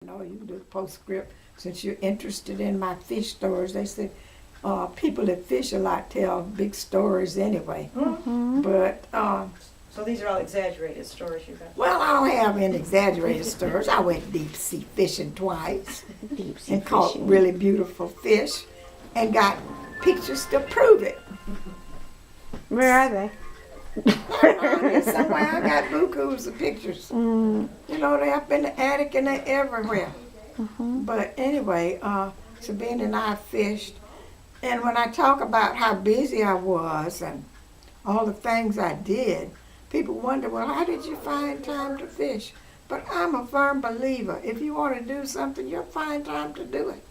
No, you can do postscript. Since you're interested in my fish stories, they said people that fish a lot tell big stories anyway. Mm-hmm. But So these are all exaggerated stories you got. well, I don't have any exaggerated stories. I went deep sea fishing twice Deep sea and caught fishing. really beautiful fish, and got pictures to prove it. Where are they? Around here somewhere, I got bukus of pictures. Mm, You know, they're up in the attic and they're everywhere. mhm. But anyway, Sabine and I fished. And when I talk about how busy I was and all the things I did, people wonder, well, how did you find time to fish? But I'm a firm believer. If you want to do something, you'll find time to do it.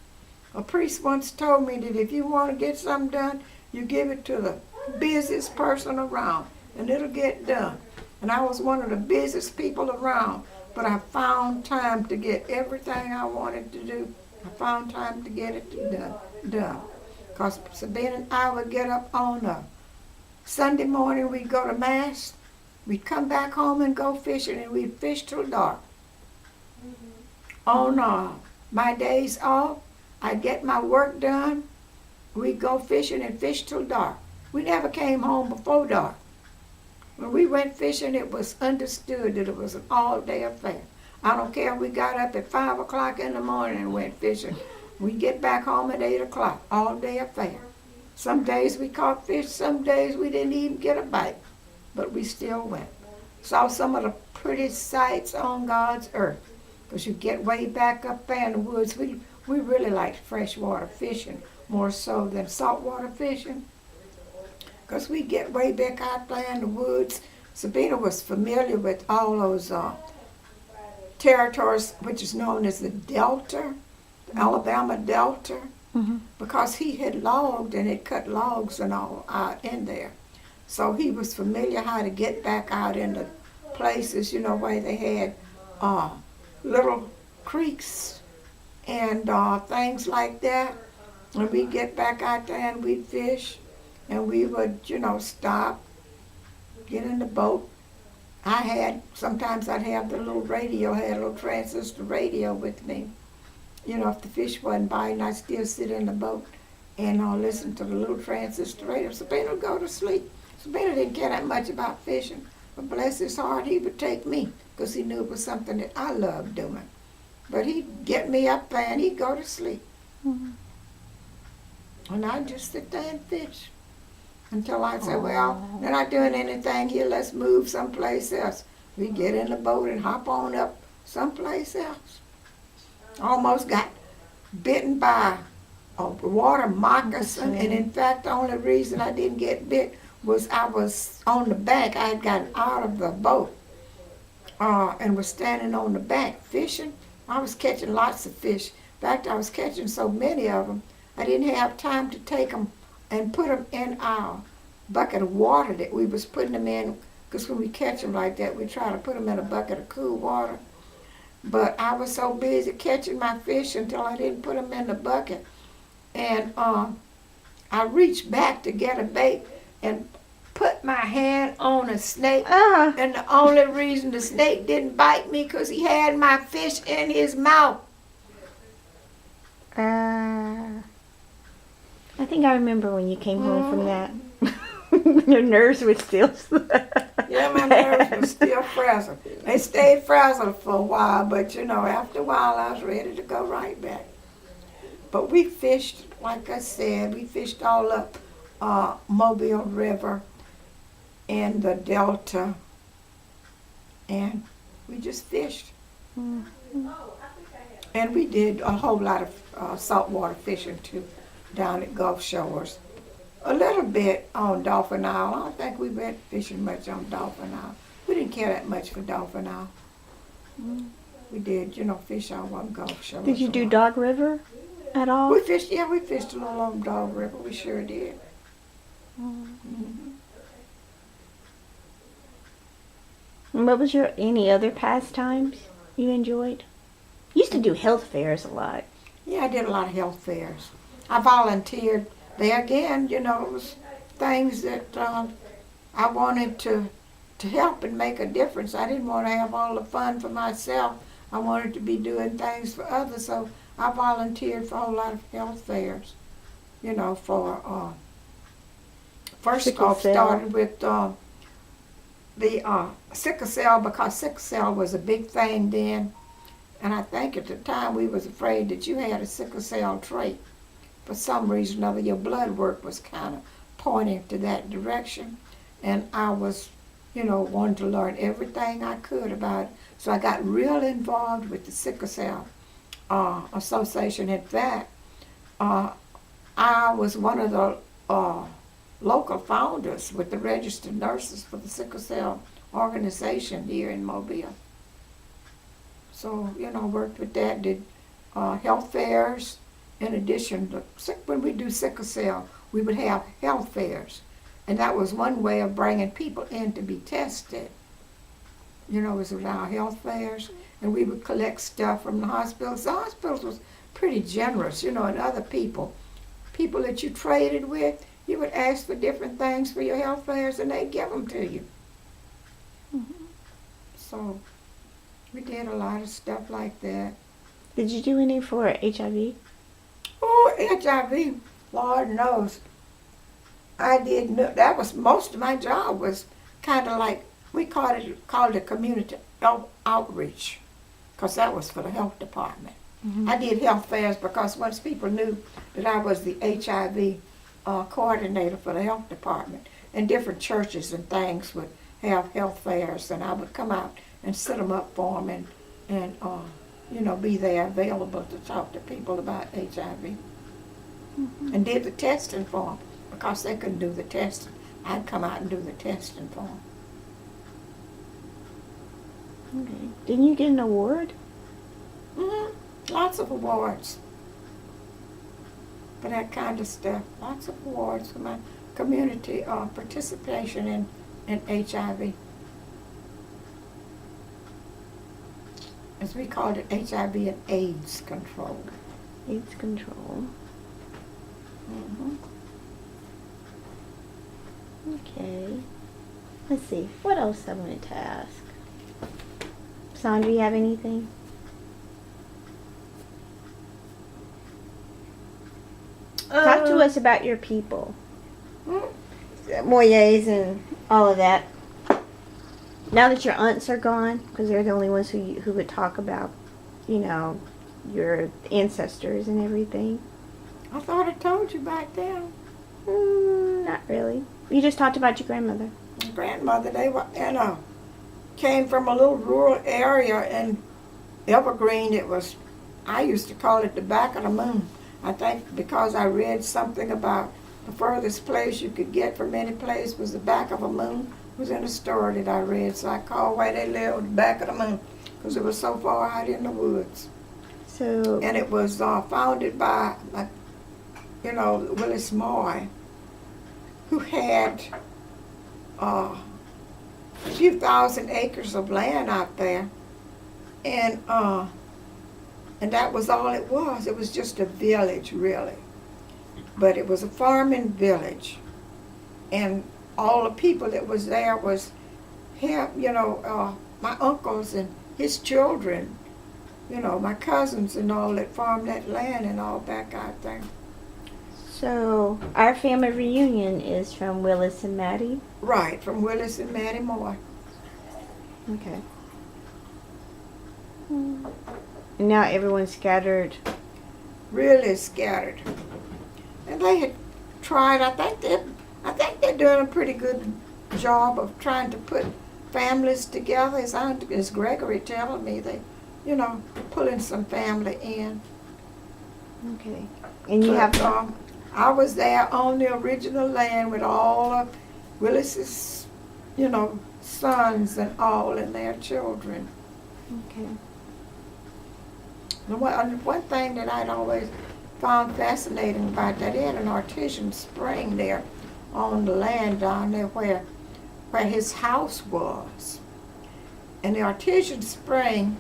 A priest once told me that if you want to get something done, you give it to the busiest person around, and it'll get done. And I was one of the busiest people around, but I found time to get everything I wanted to do. I found time to get it done. Because Sabine and I would get up on a Sunday morning, we'd go to Mass, we'd come back home and go fishing, and we'd fish till dark. On my days off, I'd get my work done, we'd go fishing and fish till dark. We never came home before dark. When we went fishing, it was understood that it was an all-day affair. I don't care if we got up at 5 o'clock in the morning and went fishing. We'd get back home at 8 o'clock, all-day affair. Some days we caught fish, some days we didn't even get a bite, but we still went. Saw some of the pretty sights on God's earth, because you get way back up there in the woods. We really liked freshwater fishing more so than saltwater fishing, because we get way back out there in the woods. Sabina was familiar with all those territories, which is known as the Delta, the Alabama Delta, Mhm. because he had logged and had cut logs and all out in there. So he was familiar how to get back out in the places, you know, where they had little creeks and things like that. And we'd get back out there and we'd fish, and we would, you know, stop, get in the boat. Sometimes I'd have the little radio, I had a little transistor radio with me. You know, if the fish wasn't biting, I'd still sit in the boat and listen to the little transistor radio. Sabina would go to sleep. Sabina didn't care that much about fishing, but bless his heart, he would take me because he knew it was something that I loved doing. But he'd get me up there and he'd go to sleep. Mhm. And I'd just sit there and fish until I'd say, well, they're not doing anything here, let's move someplace else. We'd get in the boat and hop on up someplace else. Almost got bitten by a water moccasin, and in fact, the only reason I didn't get bit was I was on the bank. I had gotten out of the boat and was standing on the bank fishing. I was catching lots of fish. In fact, I was catching so many of them, I didn't have time to take them and put them in our bucket of water that we was putting them in, because when we catch them like that, we try to put them in a bucket of cool water. But I was so busy catching my fish until I didn't put them in the bucket. And I reached back to get a bait and put my hand on a snake. Ah, And the only reason the snake didn't bite me because he had my fish in his mouth. I think I remember when you came home from that. Your nerves were still. Yeah, my nerves were still frazzled. They stayed frazzled for a while, but you know, after a while I was ready to go right back. But we fished, like I said, we fished all up Mobile River and the Delta, and we just fished. And we did a whole lot of saltwater fishing too, down at Gulf Shores. A little bit on Dolphin Isle. I don't think we went fishing much on Dolphin Isle. We didn't care that much for Dolphin Isle. We did, you know, fish out on Gulf Shores. Did you a do lot. Dog River at all? We fished a little on Dog River. We sure did. And what was your any other pastimes you enjoyed? You used to do health fairs a lot. Yeah, I did a lot of health fairs. I volunteered there again. You know, it was things that I wanted to help and make a difference. I didn't want to have all the fun for myself. I wanted to be doing things for others, so I volunteered for a whole lot of health fairs. You know, for first Sickle off cell. started with the sickle cell, because sickle cell was a big thing then, and I think at the time we was afraid that you had a sickle cell trait. For some reason or other, your blood work was kind of pointing to that direction, and I was, wanting to learn everything I could about it. So I got real involved with the sickle cell association. In fact, I was one of the local founders with the registered nurses for the sickle cell organization here in Mobile. So, worked with that, did health fairs. In addition to, when we do sickle cell, we would have health fairs. And that was one way of bringing people in to be tested. Was with our health fairs. And we would collect stuff from the hospitals. The hospitals was pretty generous, and other people that you traded with, you would ask for different things for your health fairs and they'd give them to you. Mm-hmm. So we did a lot of stuff like that. Did you do any for HIV? Oh, HIV, Lord knows. I did. That was most of my job, was kind of like, we called it community outreach, because that was for the health department. Mm-hmm. I did health fairs because once people knew that I was the HIV coordinator for the health department, and different churches and things would have health fairs, and I would come out and set them up for them and be there available to talk to people about HIV. Mm-hmm. And did the testing for them, because they couldn't do the testing. I'd come out and do the testing for them. Okay. Didn't you get an award? Mm-hmm. Lots of awards for that kind of stuff. Lots of awards for my community participation in HIV. As we called it, HIV and AIDS control. AIDS control. Mm-hmm. Okay. Let's see. What else I wanted to ask? Sandra, you have anything? Talk to us about your people. Moyes and all of that. Now that your aunts are gone, because they're the only ones who would talk about, your ancestors and everything. I thought I told you back then. Not really. You just talked about your grandmother. My grandmother, they were, came from a little rural area in Evergreen. I used to call it the back of the moon. I think because I read something about the furthest place you could get from any place was the back of a moon. It was in a story that I read, so I called where they lived the back of the moon, because it was so far out in the woods. So. And it was founded by, Willis Moy, who had a few thousand acres of land out there, and that was all it was. It was just a village, really, but it was a farming village, and all the people that was there was him, my uncles and his children, my cousins and all that farmed that land and all back out there. So our family reunion is from Willis and Maddie? Right, from Willis and Maddie Moore. Okay. Now everyone's scattered. Really scattered. And they had tried, I think they're doing a pretty good job of trying to put families together. As Gregory telling me, they, pulling some family in. Okay. And you have. I was there on the original land with all of Willis's, sons and all, and their children. Okay. One thing that I'd always found fascinating about that, he had an artesian spring there on the land down there where his house was. And the artesian spring,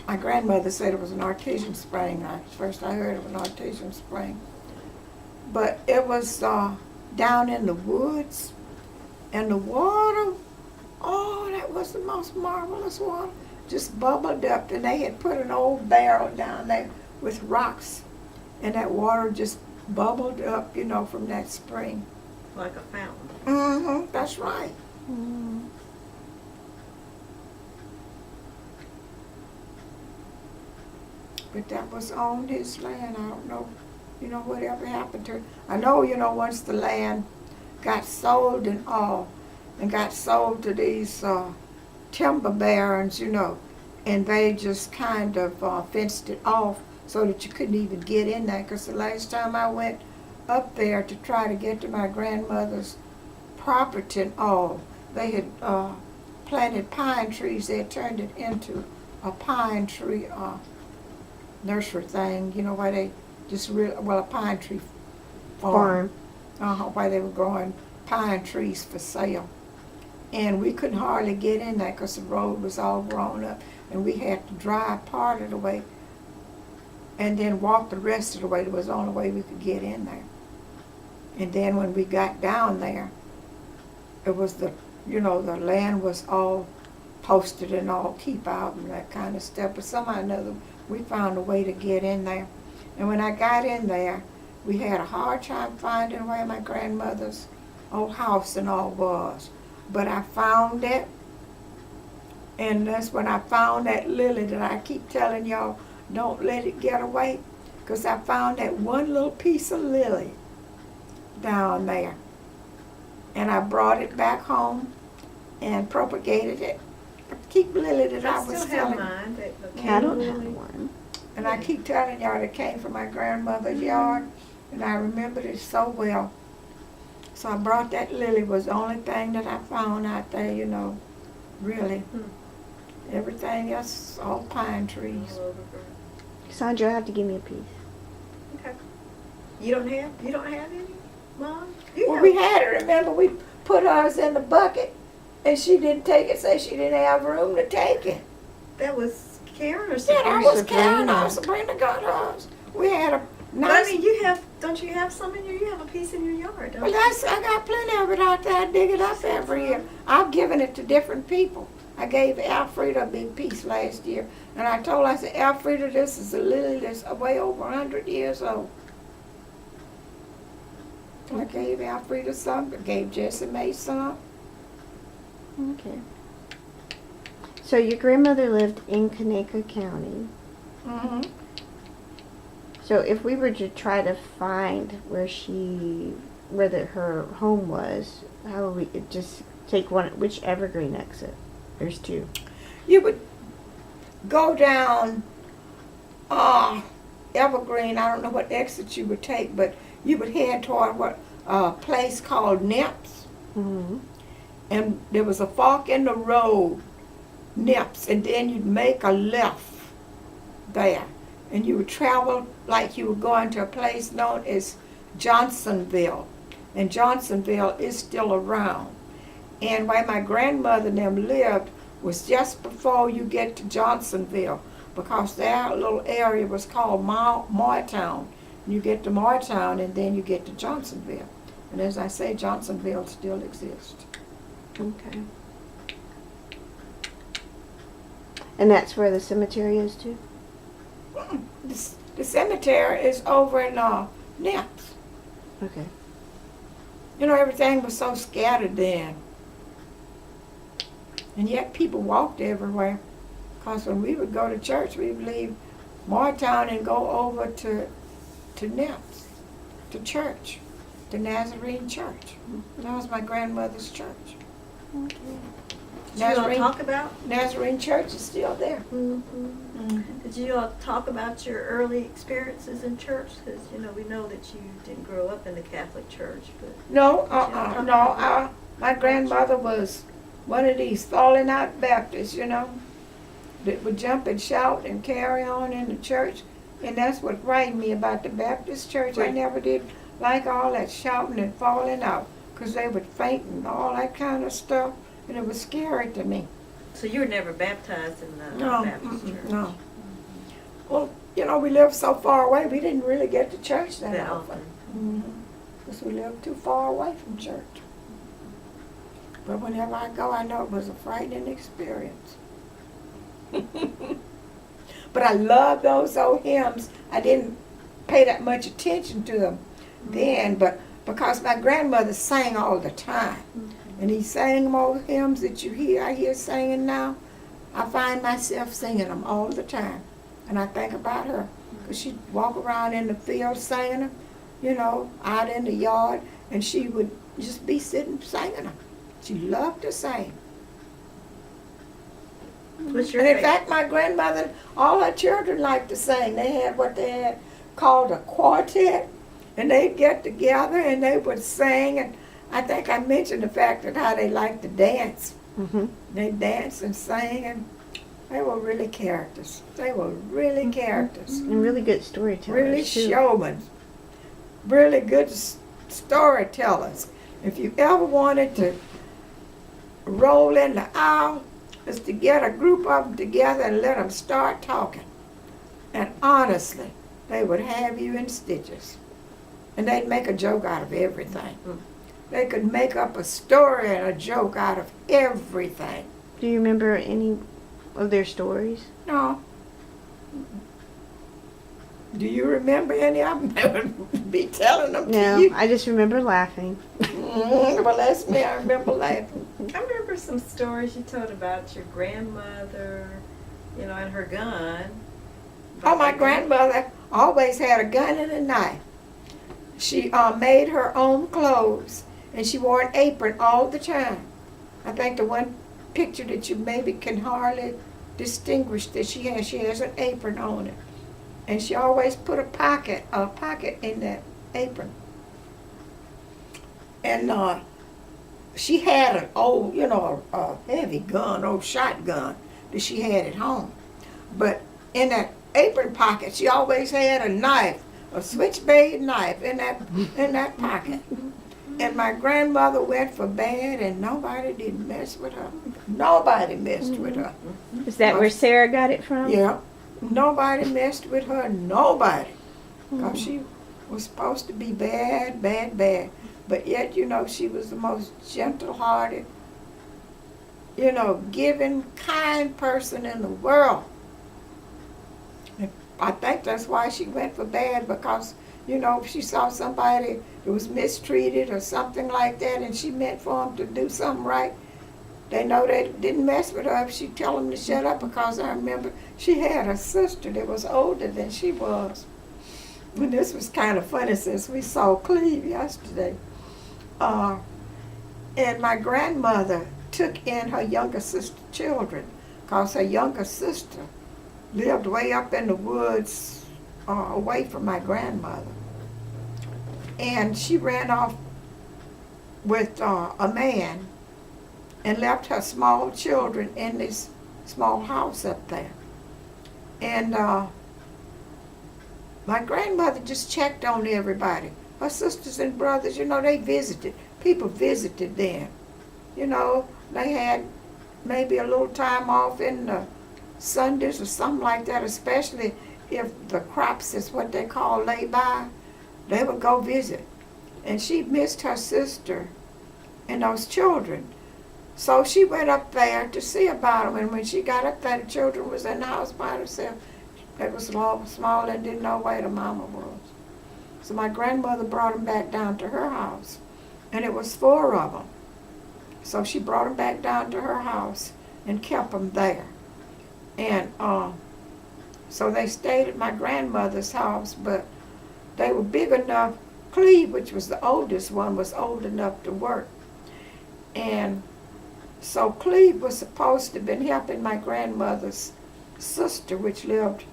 my grandmother said it was an artesian spring. First I heard of an artesian spring. But it was down in the woods, and the water, that was the most marvelous water. just bubbled up, and they had put an old barrel down there with rocks, and that water just bubbled up, you know, from that spring. Like a fountain. Mm-hmm, that's right. Mm. But that was on his land. I don't know, you know, whatever happened to it. I know, you know, once the land got sold and all, and got sold to these timber barons, you know, and they just kind of fenced it off so that you couldn't even get in there. Because the last time I went up there to try to get to my grandmother's property and all, they had planted pine trees. They had turned it into a pine tree nursery thing, you know, why they just a pine tree farm. Why they were growing pine trees for sale. And we couldn't hardly get in there because the road was all grown up, and we had to drive part of the way and then walk the rest of the way. It was the only way we could get in there. And then when we got down there, it was the land was all posted and all keep out and that kind of stuff. But somehow or another, we found a way to get in there. And when I got in there, we had a hard time finding where my grandmother's old house and all was. But I found it, and that's when I found that lily that I keep telling y'all, don't let it get away, because I found that one little piece of lily down there. And I brought it back home and propagated it. I keep lily that I was still have telling. mine. I don't have one. And I keep telling y'all it came from my grandmother's yard, and I remembered it so well. So I brought that lily. Was the only thing that I found out there, you know, really. Everything else, all pine trees. Sandra, you'll have to give me a piece. Okay. You don't have any, Mom? Well, we had it. Remember, we put ours in the bucket, and she didn't take it. Say she didn't have room to take it. That was Karen or Yeah, something? that was Karen. Sabrina got ours. We had a But I nice. mean, don't you have some in you have a piece in your yard, don't Well, you? I got plenty of it out there. I dig it up every year. I've given it to different people. I gave Alfreda a big piece last year, and I told her, I said, Alfreda, this is a lily that's way over 100 years old. I gave Alfreda some. I gave Jessie Mae some. Okay. So your grandmother lived in Conecuh County. Mm-hmm. So if we were to try to find where her home was, how would we just take which Evergreen exit? There's two. You would go down Evergreen. I don't know what exit you would take, but you would head toward a place called Nips. Mm-hmm. And there was a fork in the road, Nips, and then you'd make a left there. And you would travel like you were going to a place known as Johnsonville. And Johnsonville is still around. And where my grandmother and them lived was just before you get to Johnsonville, because their little area was called Moytown. You get to Moytown, and then you get to Johnsonville. And as I say, Johnsonville still exists. Okay. And that's where the cemetery is too? The cemetery is over in Nips. Okay. You know, everything was so scattered then. And yet people walked everywhere. Because when we would go to church, we would leave Moortown and go over to Nips, to church, the Nazarene church. That was my grandmother's church. Okay. Did you all talk about? Nazarene church is still there. Mm-hmm. Did you all talk about your early experiences in church? Because, you know, we know that you didn't grow up in the Catholic Church, but... No, my grandmother was one of these falling out Baptists, you know, that would jump and shout and carry on in the church. And that's what frightened me about the Baptist church. I never did like all that shouting and falling out, because they would faint and all that kind of stuff, and it was scary to me. So you were never baptized in the Baptist church? No. Well, you know, we lived so far away, we didn't really get to church that often. Because we lived too far away from church. But whenever I go, I know it was a frightening experience. But I love those old hymns. I didn't pay that much attention to them then, but because my grandmother sang all the time, and he sang them old hymns that I hear singing now, I find myself singing them all the time. And I think about her, because she'd walk around in the field singing them, out in the yard, and she would just be sitting singing them. She loved to sing. What's your And in favorite? fact, my grandmother, all her children liked to sing. They had what they had called a quartet, and they'd get together and they would sing. And I think I mentioned the fact that how they liked to dance. Mm-hmm. They danced and sang, and they were really characters. They were really characters. And really good storytellers. Really too. showmen. Really good storytellers. If you ever wanted to roll in the aisle, is to get a group of them together and let them start talking. And honestly, they would have you in stitches. And they'd make a joke out of everything. They could make up a story and a joke out of everything. Do you remember any of their stories? No. Do you remember any of them? I would be telling them No, to you. I just remember laughing. Well, that's me. I remember laughing. I remember some stories you told about your grandmother, and her gun. Oh, my grandmother always had a gun and a knife. She made her own clothes, and she wore an apron all the time. I think the one picture that you maybe can hardly distinguish that she has an apron on it. And she always put a pocket in that apron. And she had an old, a heavy gun, old shotgun that she had at home. But in that apron pocket, she always had a knife, a switchblade knife in that pocket. And my grandmother went for bad, and nobody did mess with her. Nobody messed with her. Is that where Sarah got it from? Yeah. Nobody messed with her. Nobody. Because she was supposed to be bad, bad, bad. But yet, she was the most gentle-hearted, giving, kind person in the world. And I think that's why she went for bad, because, if she saw somebody that was mistreated or something like that, and she meant for them to do something right, they know they didn't mess with her if she'd tell them to shut up, because I remember she had a sister that was older than she was. And this was kind of funny since we saw Cleve yesterday. And my grandmother took in her younger sister's children, because her younger sister lived way up in the woods away from my grandmother. And she ran off with a man and left her small children in this small house up there. And my grandmother just checked on everybody. Her sisters and brothers, they visited. People visited them. They had maybe a little time off in the Sundays or something like that, especially if the crops is what they call lay by. They would go visit. And she missed her sister and those children. So she went up there to see about them, and when she got up there, the children was in the house by themselves. They was small and didn't know where the mama was. So my grandmother brought them back down to her house, and it was 4 of them. So she brought them back down to her house and kept them there. And so they stayed at my grandmother's house, but they were big enough. Cleve, which was the oldest one, was old enough to work. And so Cleve was supposed to have been helping my grandmother's sister, which lived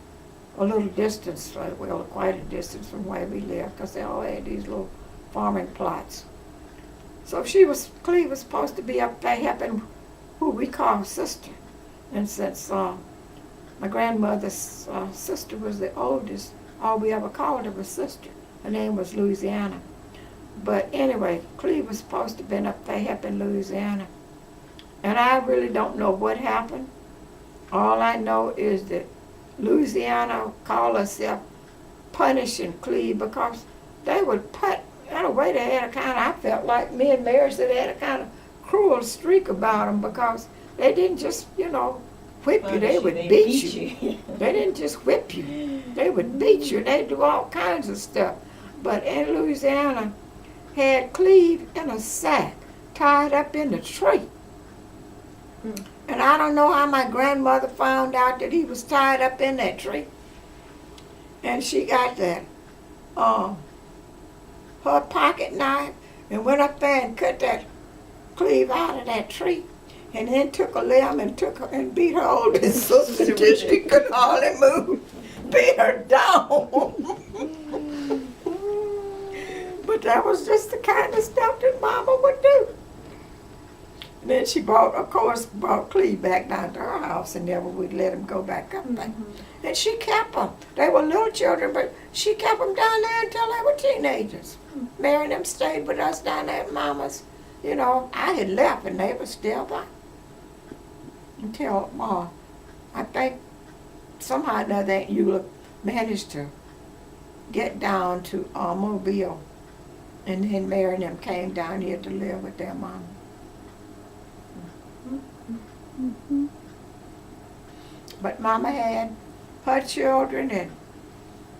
a little distance, well, quite a distance from where we lived, because they all had these little farming plots. So Cleve was supposed to be up there helping who we call sister. And since my grandmother's sister was the oldest, all we ever called her was sister. Her name was Louisiana. But anyway, Cleve was supposed to have been up there helping Louisiana. And I really don't know what happened. All I know is that Louisiana called herself punishing Cleve, because they would put, in a way they had a kind of, I felt like me and Mary said they had a kind of cruel streak about them, because they didn't just, whip you, they would beat you. They didn't just whip you. They would beat you. They'd do all kinds of stuff. But in Louisiana, had Cleve in a sack tied up in the tree. And I don't know how my grandmother found out that he was tied up in that tree. And she got that, her pocket knife and went up there and cut that Cleve out of that tree. And then took a limb and took her and beat her oldest sister till she could hardly move. Beat her down. But that was just the kind of stuff that Mama would do. And then she brought Cleve back down to her house and never would let him go back up there. And she kept them. They were little children, but she kept them down there until they were teenagers. Mary and them stayed with us down there at Mama's. You know, I had left and they were still there. Until, I think somehow or another Aunt Eula managed to get down to Mobile. And then Mary and them came down here to live with their mama. But Mama had her children, and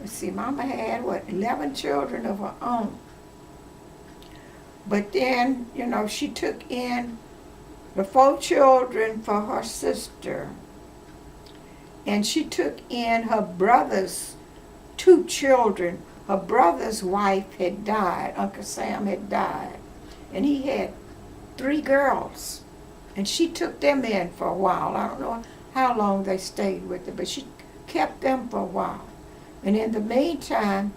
let's see, Mama had 11 children of her own. But then, you know, she took in the 4 children for her sister, and she took in her brother's 2 children. Her brother's wife had died. Uncle Sam had died, and he had 3 girls. And she took them in for a while. I don't know how long they stayed with her, but she kept them for a while. And in the meantime,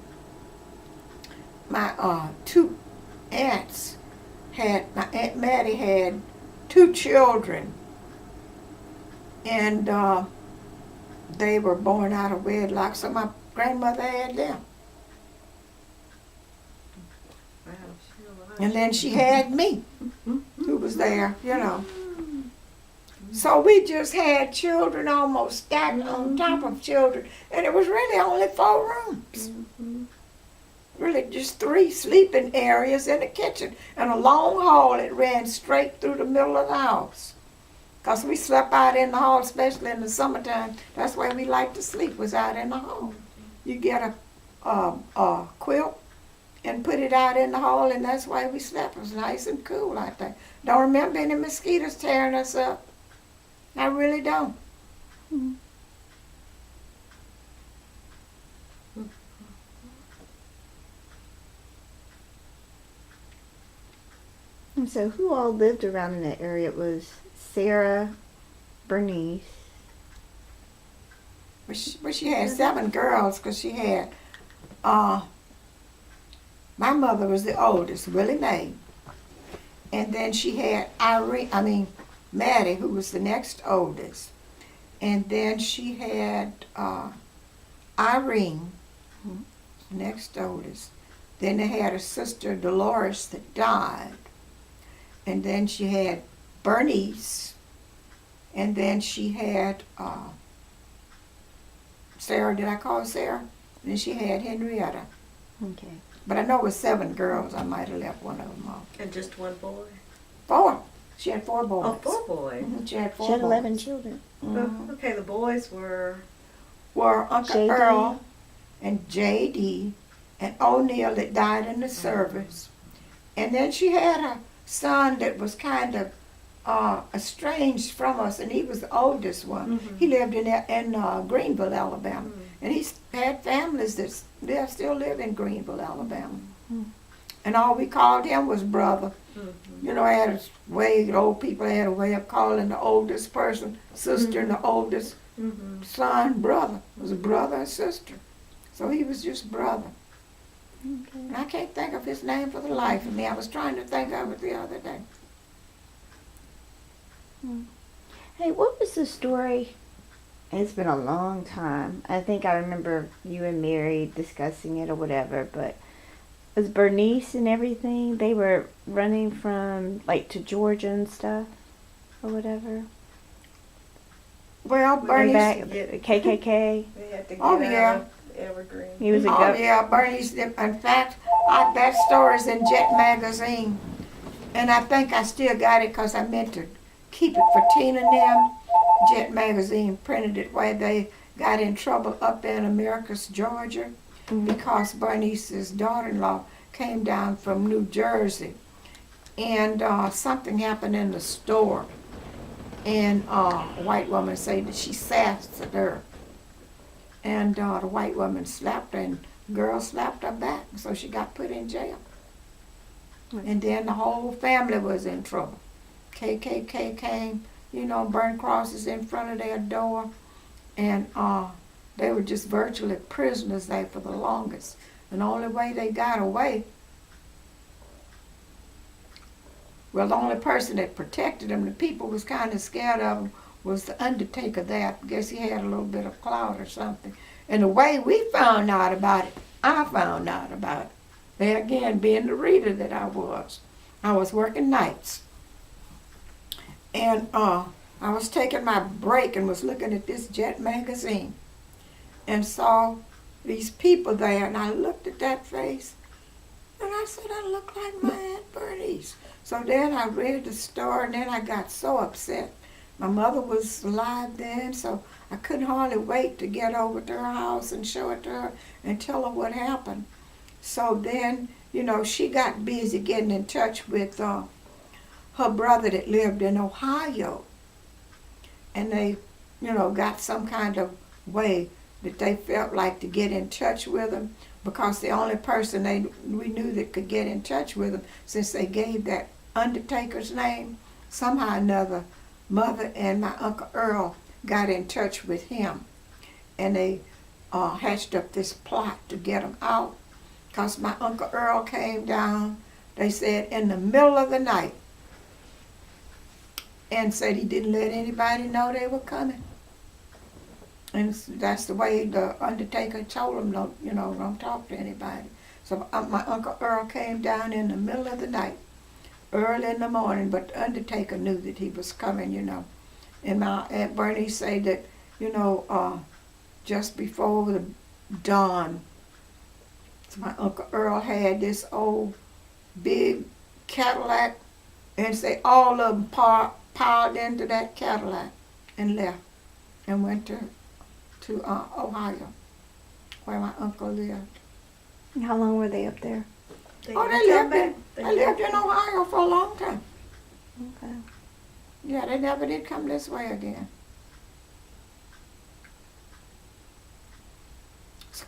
my 2 aunts had, my Aunt Mattie had 2 children. And they were born out of wedlock, so my grandmother had them. And then she had me, who was there, you know. So we just had children almost stacked on top of children. And it was really only 4 rooms. Really just 3 sleeping areas in the kitchen. And a long hall that ran straight through the middle of the house. Because we slept out in the hall, especially in the summertime. That's where we liked to sleep, was out in the hall. You get a quilt and put it out in the hall, and that's why we slept. It was nice and cool out there. Don't remember any mosquitoes tearing us up. I really don't. And so who all lived around in that area? It was Sarah, Bernice. But she had 7 girls, because she had, my mother was the oldest, Willie Mae. And then she had Maddie, who was the next oldest. And then she had Irene, the next oldest. Then they had a sister, Dolores, that died. And then she had Bernice. And then she had Sarah, did I call her Sarah? And then she had Henrietta. Okay. But I know it was 7 girls. I might have left one of them off. And just 1 boy? 4. She had 4 boys. Oh, 4 boys. She had 4 She had boys. 11 children. Mhm. Okay, the boys were... Were Uncle J.D. Earl and J.D. and O'Neill that died in the service. And then she had a son that was kind of estranged from us, and he was the oldest one. He lived in Greenville, Alabama. And he's had families that still live in Greenville, Alabama. And all we called him was brother. You know, old people had a way of calling the oldest person sister and the oldest son brother. It was a brother and sister. So he was just brother. Okay. And I can't think of his name for the life of me. I was trying to think of it the other day. Hey, what was the story? It's been a long time. I think I remember you and Mary discussing it or whatever, but it was Bernice and everything. They were running from, like, to Georgia and stuff or whatever. Well, And Bernice. back, KKK. They had to get Oh, yeah. out of Evergreen. He was a Oh, yeah, Bernice. In fact, that story's in Jet Magazine. And I think I still got it because I meant to keep it for Tina and them. Jet Magazine printed it where they got in trouble up in Americus, Georgia, because Bernice's daughter-in-law came down from New Jersey, and something happened in the store, and a white woman said that she sassed her, and the white woman slapped her, and the girl slapped her back, so she got put in jail. And then the whole family was in trouble. KKK came, burned crosses in front of their door, and they were just virtually prisoners there for the longest. And the only way they got away, well, the only person that protected them, the people was kind of scared of them, was the undertaker there. I guess he had a little bit of clout or something. And the way we found out about it, I found out about it. There again, being the reader that I was working nights. And I was taking my break and was looking at this Jet Magazine and saw these people there, and I looked at that face, and I said, I look like my Aunt Bernice. So then I read the story, and then I got so upset. My mother was alive then, so I couldn't hardly wait to get over to her house and show it to her and tell her what happened. So then, she got busy getting in touch with her brother that lived in Ohio. And they, got some kind of way that they felt like to get in touch with him, because the only person we knew that could get in touch with him, since they gave that undertaker's name, somehow or another, Mother and my Uncle Earl got in touch with him. And they hatched up this plot to get him out, because my Uncle Earl came down, they said, in the middle of the night, and said he didn't let anybody know they were coming. And that's the way the undertaker told him, don't talk to anybody. So my Uncle Earl came down in the middle of the night, early in the morning, but the undertaker knew that he was coming, And my Aunt Bernice said that, just before the dawn, so my Uncle Earl had this old big Cadillac, and say all of them piled into that Cadillac and left and went to Ohio, where my uncle lived. And how long were they up there? They lived in Ohio for a long time. Okay. Yeah, they never did come this way again.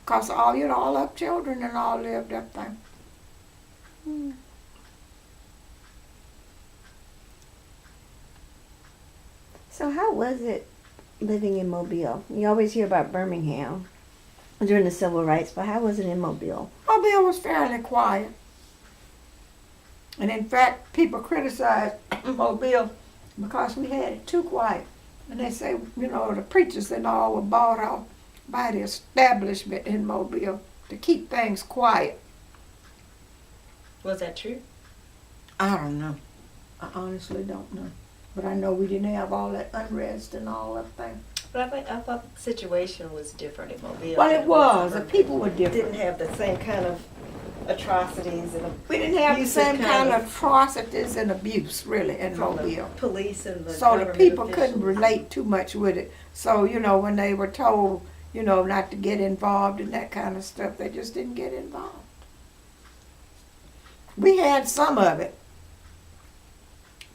Because all up children and all lived up there. So how was it living in Mobile? You always hear about Birmingham during the civil rights, but how was it in Mobile? Mobile was fairly quiet. And in fact, people criticized Mobile because we had it too quiet. And they say, the preachers and all were bought off by the establishment in Mobile to keep things quiet. Was that true? I don't know. I honestly don't know. But I know we didn't have all that unrest and all that thing. But I thought the situation was different in Mobile. Well, it was. The people were different. Didn't have the same kind of atrocities and We didn't have the abusive same kind of atrocities and abuse, really, in from the Mobile. police and the So the government people officials. couldn't relate too much with it. So, when they were told, not to get involved in that kind of stuff, they just didn't get involved. We had some of it,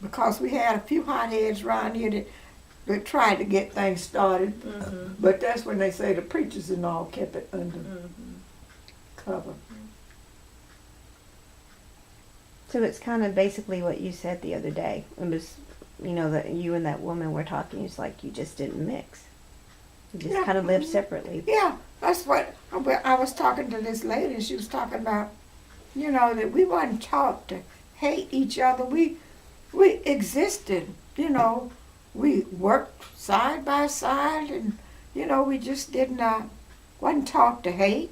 because we had a few hotheads around here that tried to get things started. Mm-hmm. But that's when they say the preachers and all kept it under cover. So it's kind of basically what you said the other day. It was, that you and that woman were talking. It's like you just didn't mix. You just kind of lived separately. Yeah, that's what I was talking to this lady, and she was talking about, that we wasn't taught to hate each other. We existed, we worked side by side, and we just wasn't taught to hate.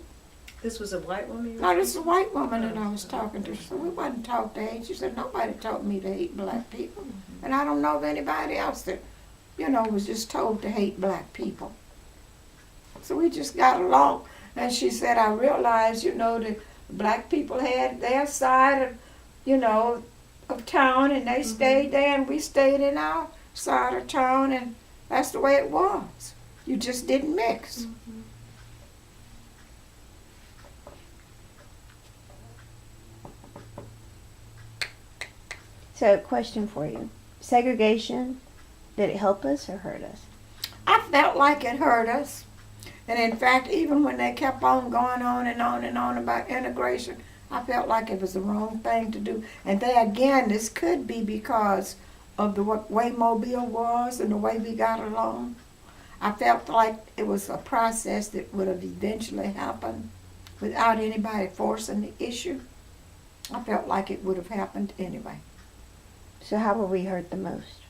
This was a white woman? No, this is a white woman that I was talking to. So we wasn't taught to hate. She said, nobody taught me to hate black people. And I don't know of anybody else that, was just told to hate black people. So we just got along. And she said, I realized, that black people had their side of, of town, and they stayed there, and we stayed in our side of town, and that's the way it was. You just didn't mix. So, question for you: segregation, did it help us or hurt us? I felt like it hurt us. And in fact, even when they kept on going on and on and on about integration, I felt like it was the wrong thing to do. And then again, this could be because of the way Mobile was and the way we got along. I felt like it was a process that would have eventually happened without anybody forcing the issue. I felt like it would have happened anyway. So, how were we hurt the most?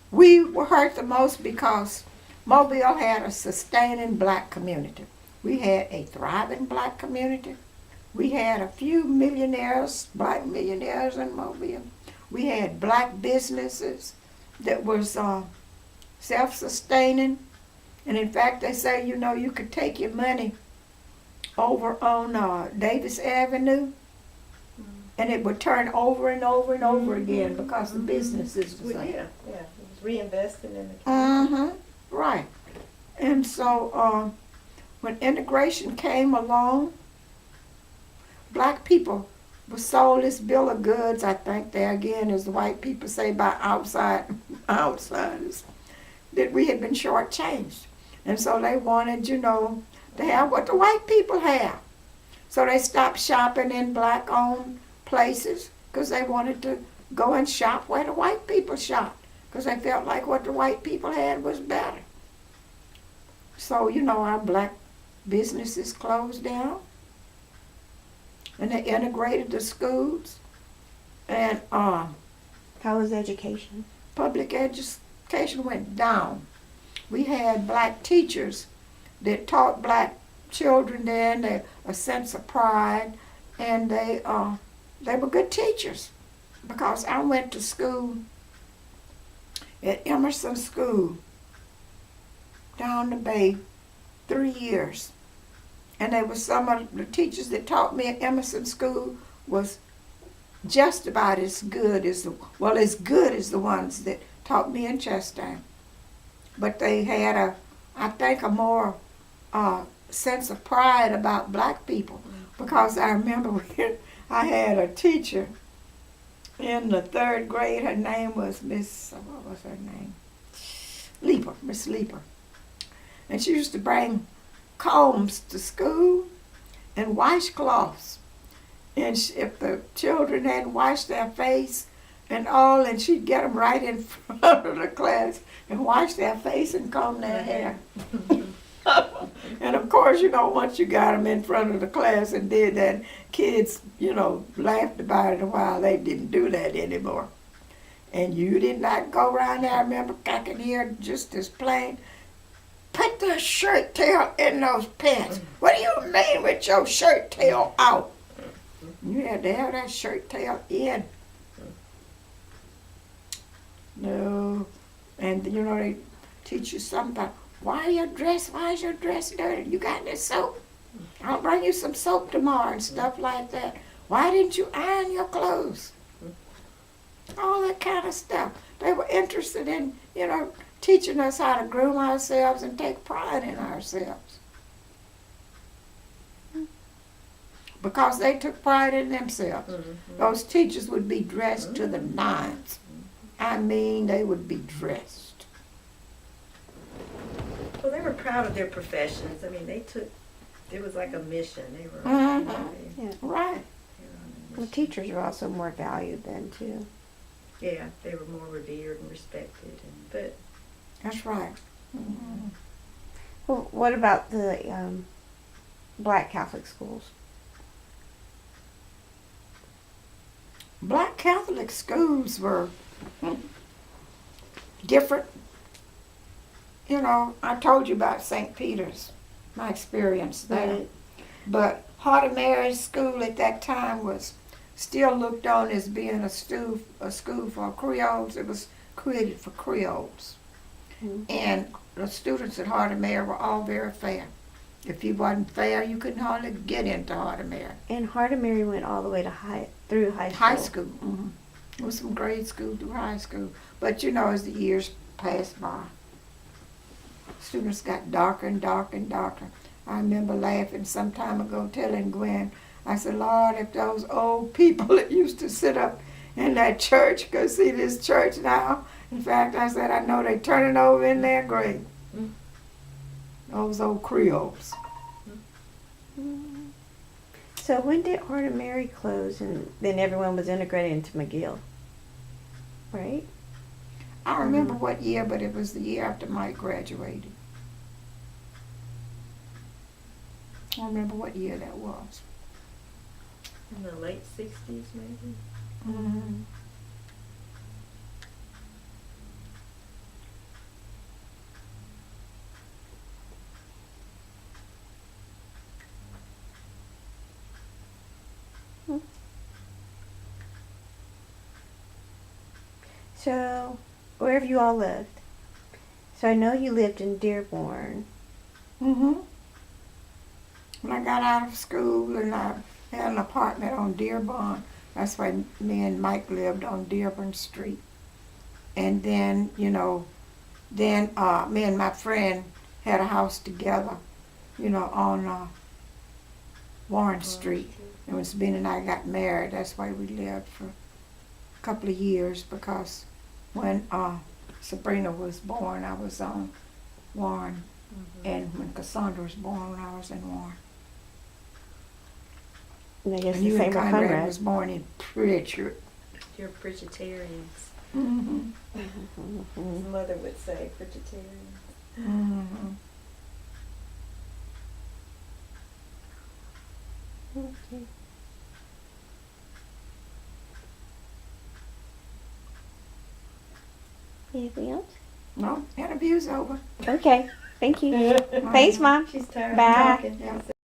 We were hurt the most because Mobile had a sustaining black community. We had a thriving black community. We had a few millionaires, black millionaires in Mobile. We had black businesses that was self-sustaining. And in fact, they say, you know, you could take your money over on Davis Avenue and it would turn over and over and over again because the businesses was Well, there. yeah, it was reinvesting in the community. Mm-hmm. Right. And so when integration came along, black people were sold this bill of goods, I think there again, as the white people say, by outsiders, that we had been shortchanged. And so they wanted, you know, to have what the white people have. So they stopped shopping in black-owned places because they wanted to go and shop where the white people shopped because they felt like what the white people had was better. So, you know, our black businesses closed down and they integrated the schools and How was education? public education went down. We had black teachers that taught black children then a sense of pride, and they were good teachers because I went to school at Emerson School down the bay 3 years. And they were some of the teachers that taught me at Emerson School was just about as good as the ones that taught me in Chastain. But they had I think a more sense of pride about black people because I remember I had a teacher in the 3rd grade. Her name was Miss Leeper. And she used to bring combs to school and washcloths. And if the children hadn't washed their face and all, and she'd get them right in front of the class and wash their face and comb their hair. And of course, you know, once you got them in front of the class and did that, kids, you know, laughed about it a while. They didn't do that anymore. And you did not go around there. I remember I could hear just as plain, put the shirt tail in those pants. What do you mean with your shirt tail out? You had to have that shirt tail in. No. And you know, they teach you something about why is your dress dirty? You got any soap? I'll bring you some soap tomorrow and stuff like that. Why didn't you iron your clothes? All that kind of stuff. They were interested in, you know, teaching us how to groom ourselves and take pride in ourselves. Because they took pride in themselves. Those teachers would be dressed to the nines. I mean, they would be dressed. Well, they were proud of their professions. I mean, it was like a mission. They were, Yeah. Right. Well, teachers were also more valued then, too. Yeah, they were more revered and respected. But That's right. Mm-hmm. Well, what about the black Catholic schools? Black Catholic schools were different. You know, I told you about St. Peter's, my experience there. Right. But Heart of Mary's school at that time was still looked on as being a school for Creoles. It was created for Creoles. Mm-hmm. And the students at Heart of Mary were all very fair. If you wasn't fair, you couldn't hardly get into Heart of Mary. And Heart of Mary went all the way to high school. High school. Mm-hmm. was from grade school through high school. But you know, as the years passed by, students got darker and darker and darker. I remember laughing some time ago, telling Gwen, I said, Lord, if those old people that used to sit up in that church could see this church now. In fact, I said, I know they're turning over in their grave. Mm. Those old Creoles. So when did Heart of Mary close, and then everyone was integrated into McGill, right? I don't remember what year, but it was the year after Mike graduated. I don't remember what year that was. In the late 60s, maybe? Mm-hmm. So, where have you all lived? So I know you lived in Dearborn. Mm-hmm. When I got out of school and I had an apartment on Dearborn, that's why me and Mike lived on Dearborn Street. And then, you know, me and my friend had a house together, you know, on Warren Street. And when Sabine and I got married, that's why we lived for a couple of years, because when Sabrina was born, I was on Warren. And when Cassandra was born, I was in Warren. And I guess And the you same and with Conrad Conrad. was born in Pritchard. You're Pritchardarians. Mm-hmm. His mother would say Pritchardarians. Mm-hmm. Okay. Anything else? No, interview's over. Okay. Thank you. Thanks, Mom. She's tired Bye. of talking. Yeah.